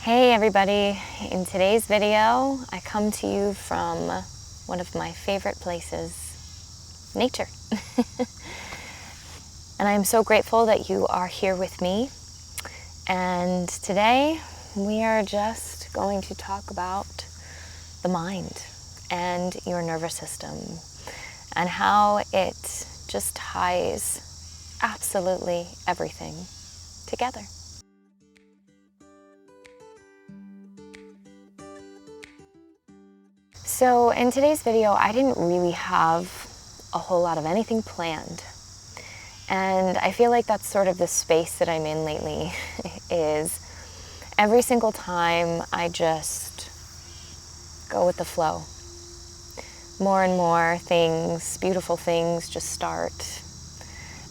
Hey everybody, in today's video I come to you from one of my favorite places, nature. And I am so grateful that you are here with me. And today we are just going to talk about the mind and your nervous system and how it just ties absolutely everything together. So in today's video, I didn't really have a whole lot of anything planned. And I feel like that's sort of the space that I'm in lately, is every single time I just go with the flow. More and more things, beautiful things, just start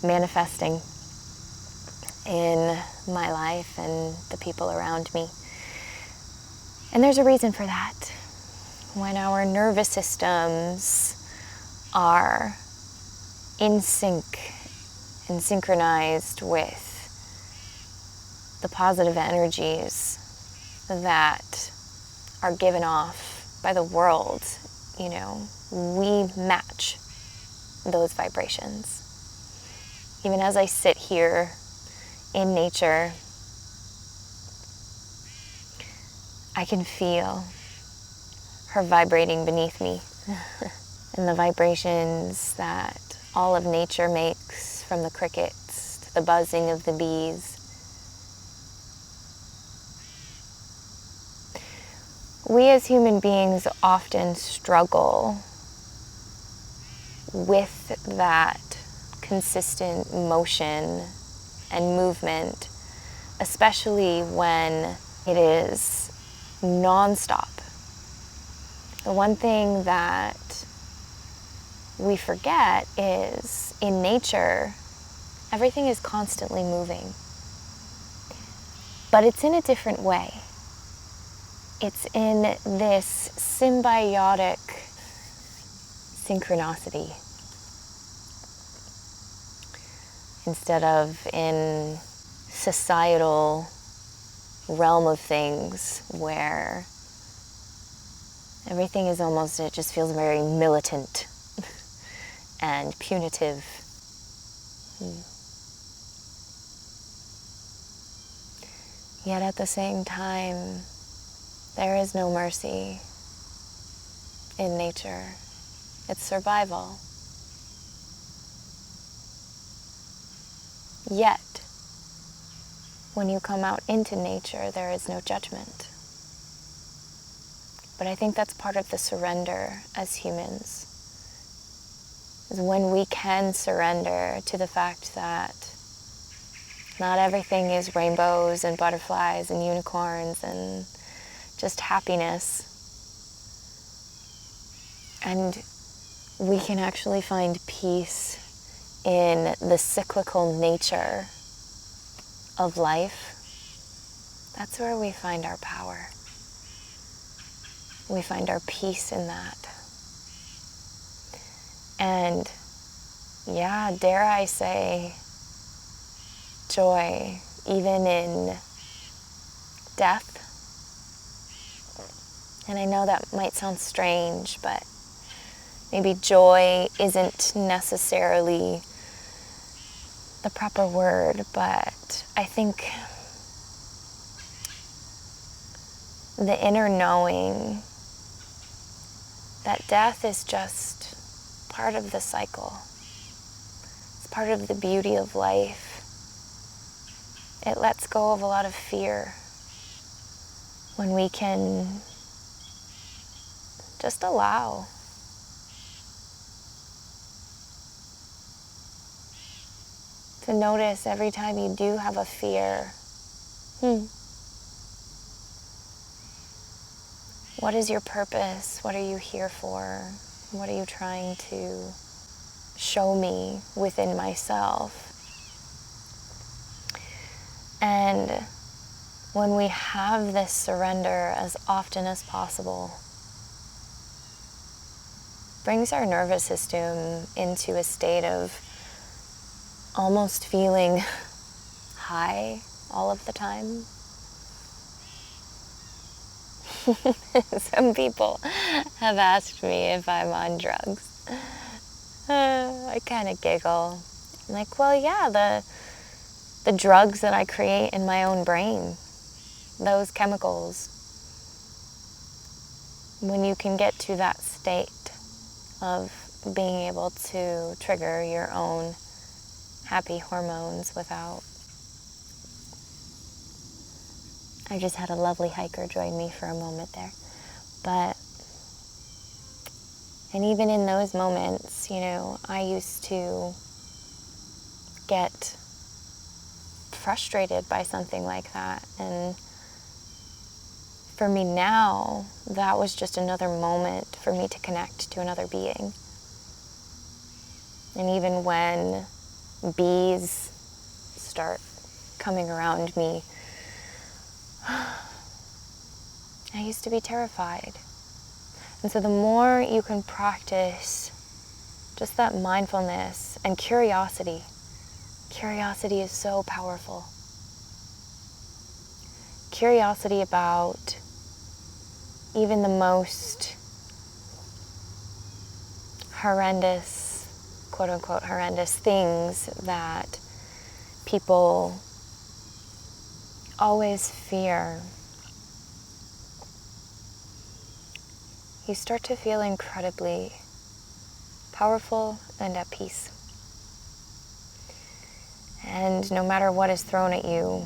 manifesting in my life and the people around me. And there's a reason for that. When our nervous systems are in sync and synchronized with the positive energies that are given off by the world, we match those vibrations. Even as I sit here in nature, I can feel her vibrating beneath me. And the vibrations that all of nature makes, from the crickets to the buzzing of the bees. We as human beings often struggle with that consistent motion and movement, especially when it is non-stop. The one thing that we forget is in nature, everything is constantly moving. But it's in a different way. It's in this symbiotic synchronicity instead of in societal realm of things where everything is almost, it just feels very militant and punitive. Yet at the same time, there is no mercy in nature. It's survival. Yet, when you come out into nature, there is no judgment. But I think that's part of the surrender as humans, is when we can surrender to the fact that not everything is rainbows and butterflies and unicorns and just happiness. And we can actually find peace in the cyclical nature of life. That's where we find our power. We find our peace in that. And yeah, dare I say, joy, even in death. And I know that might sound strange, but maybe joy isn't necessarily the proper word, but I think the inner knowing that death is just part of the cycle. It's part of the beauty of life. It lets go of a lot of fear when we can just allow. To notice every time you do have a fear, what is your purpose? What are you here for? What are you trying to show me within myself? And when we have this surrender as often as possible, brings our nervous system into a state of almost feeling high all of the time. Some people have asked me if I'm on drugs. I kind of giggle. I'm like, well, yeah, the drugs that I create in my own brain, those chemicals, when you can get to that state of being able to trigger your own happy hormones without... I just had a lovely hiker join me for a moment there. And even in those moments, you know, I used to get frustrated by something like that. And for me now, that was just another moment for me to connect to another being. And even when bees start coming around me, I used to be terrified. And so the more you can practice just that mindfulness and curiosity is so powerful. Curiosity about even the most horrendous, quote unquote, horrendous things that people always fear. You start to feel incredibly powerful and at peace. And no matter what is thrown at you,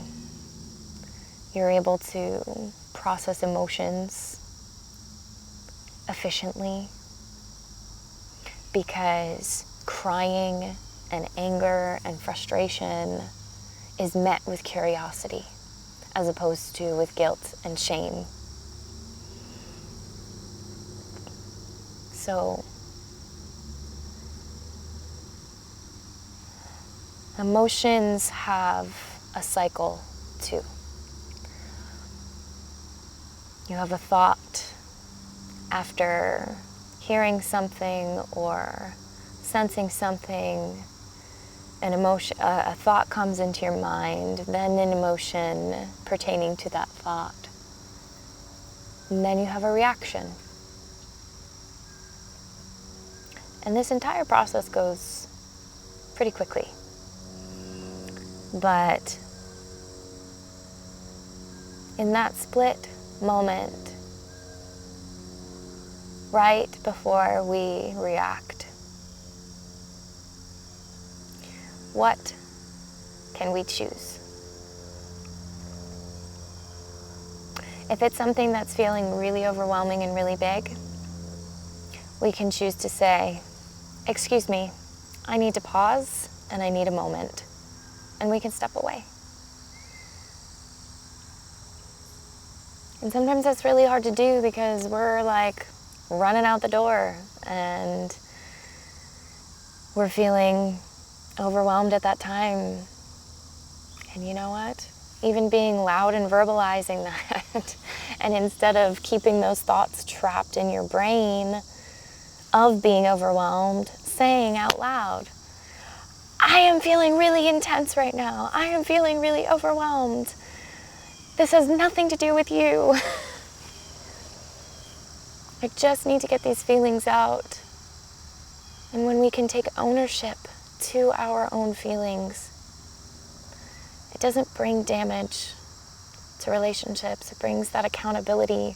you're able to process emotions efficiently, because crying and anger and frustration is met with curiosity as opposed to with guilt and shame. So emotions have a cycle too. You have a thought after hearing something or sensing something. An emotion, a thought comes into your mind, then an emotion pertaining to that thought. And then you have a reaction. And this entire process goes pretty quickly. But in that split moment, right before we react, what can we choose? If it's something that's feeling really overwhelming and really big, we can choose to say, excuse me, I need to pause and I need a moment. And we can step away. And sometimes that's really hard to do because we're like running out the door and we're feeling overwhelmed at that time. And you know what? Even being loud and verbalizing that, and instead of keeping those thoughts trapped in your brain of being overwhelmed, saying out loud, I am feeling really intense right now. I am feeling really overwhelmed. This has nothing to do with you. I just need to get these feelings out. And when we can take ownership to our own feelings, it doesn't bring damage to relationships. It brings that accountability.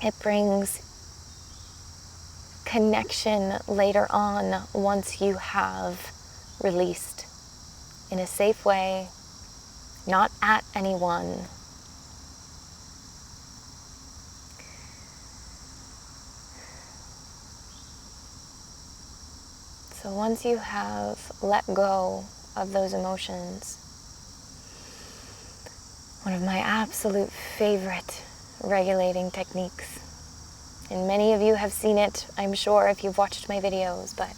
It brings connection later on once you have released in a safe way, not at anyone. So once you have let go of those emotions, one of my absolute favorite regulating techniques, and many of you have seen it, I'm sure, if you've watched my videos, but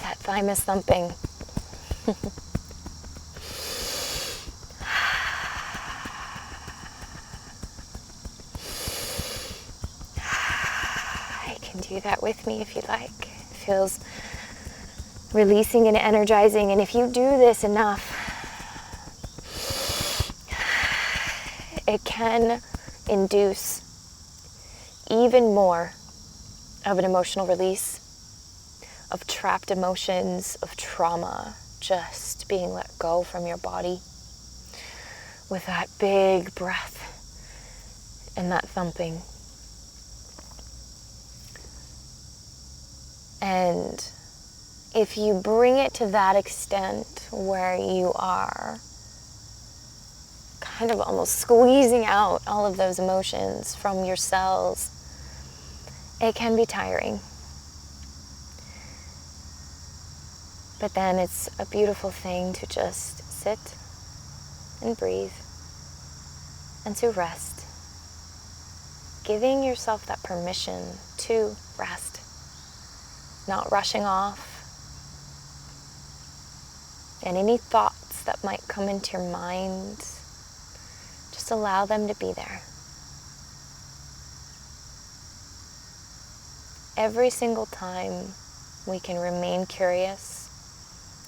that thymus thumping. I can do that with me if you like. It feels releasing and energizing, and if you do this enough, it can induce even more of an emotional release, of trapped emotions, of trauma, just being let go from your body with that big breath and that thumping. And if you bring it to that extent where you are kind of almost squeezing out all of those emotions from your cells, it can be tiring. But then it's a beautiful thing to just sit and breathe and to rest, giving yourself that permission to rest. Not rushing off, and any thoughts that might come into your mind, just allow them to be there. Every single time we can remain curious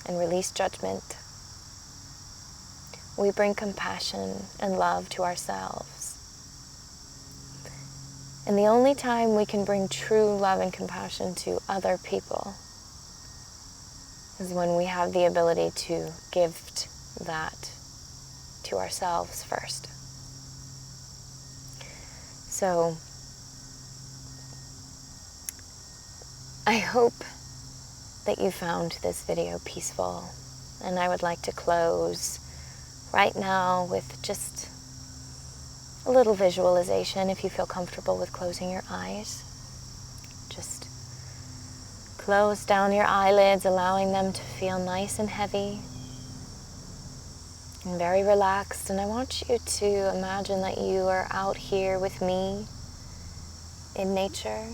and release judgment, we bring compassion and love to ourselves. And the only time we can bring true love and compassion to other people is when we have the ability to gift that to ourselves first. So, I hope that you found this video peaceful, and I would like to close right now with just a little visualization, if you feel comfortable with closing your eyes. Just close down your eyelids, allowing them to feel nice and heavy and very relaxed. And I want you to imagine that you are out here with me in nature.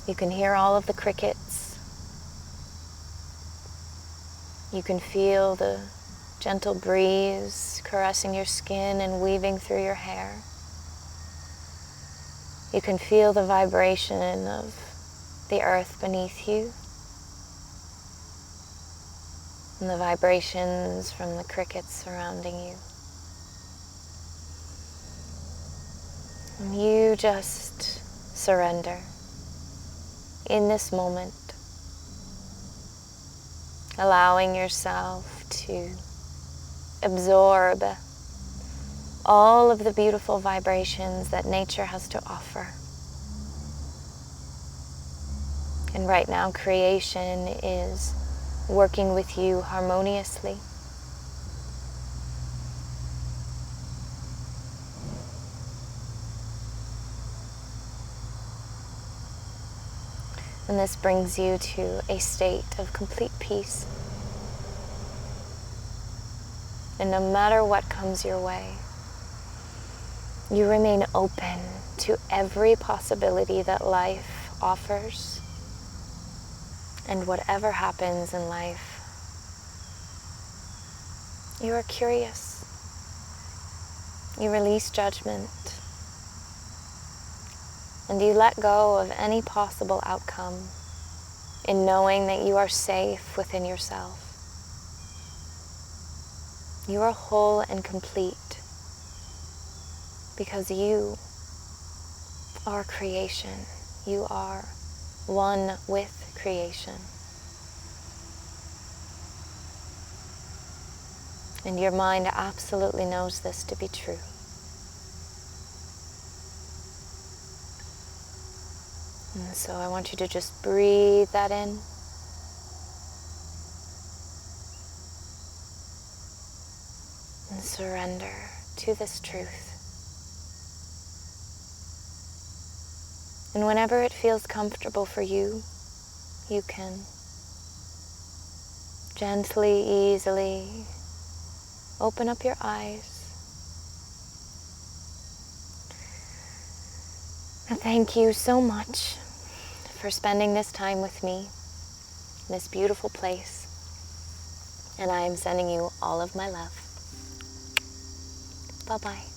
You can hear all of the crickets. You can feel the gentle breeze caressing your skin and weaving through your hair. You can feel the vibration of the earth beneath you and the vibrations from the crickets surrounding you. And you just surrender in this moment, allowing yourself to absorb all of the beautiful vibrations that nature has to offer. And right now, creation is working with you harmoniously. And this brings you to a state of complete peace. And no matter what comes your way, you remain open to every possibility that life offers. And whatever happens in life, you are curious. You release judgment. And you let go of any possible outcome in knowing that you are safe within yourself. You are whole and complete because you are creation. You are one with creation. And your mind absolutely knows this to be true. And so I want you to just breathe that in. And surrender to this truth. And whenever it feels comfortable for you, you can gently, easily open up your eyes. And thank you so much for spending this time with me in this beautiful place. And I am sending you all of my love. Bye-bye.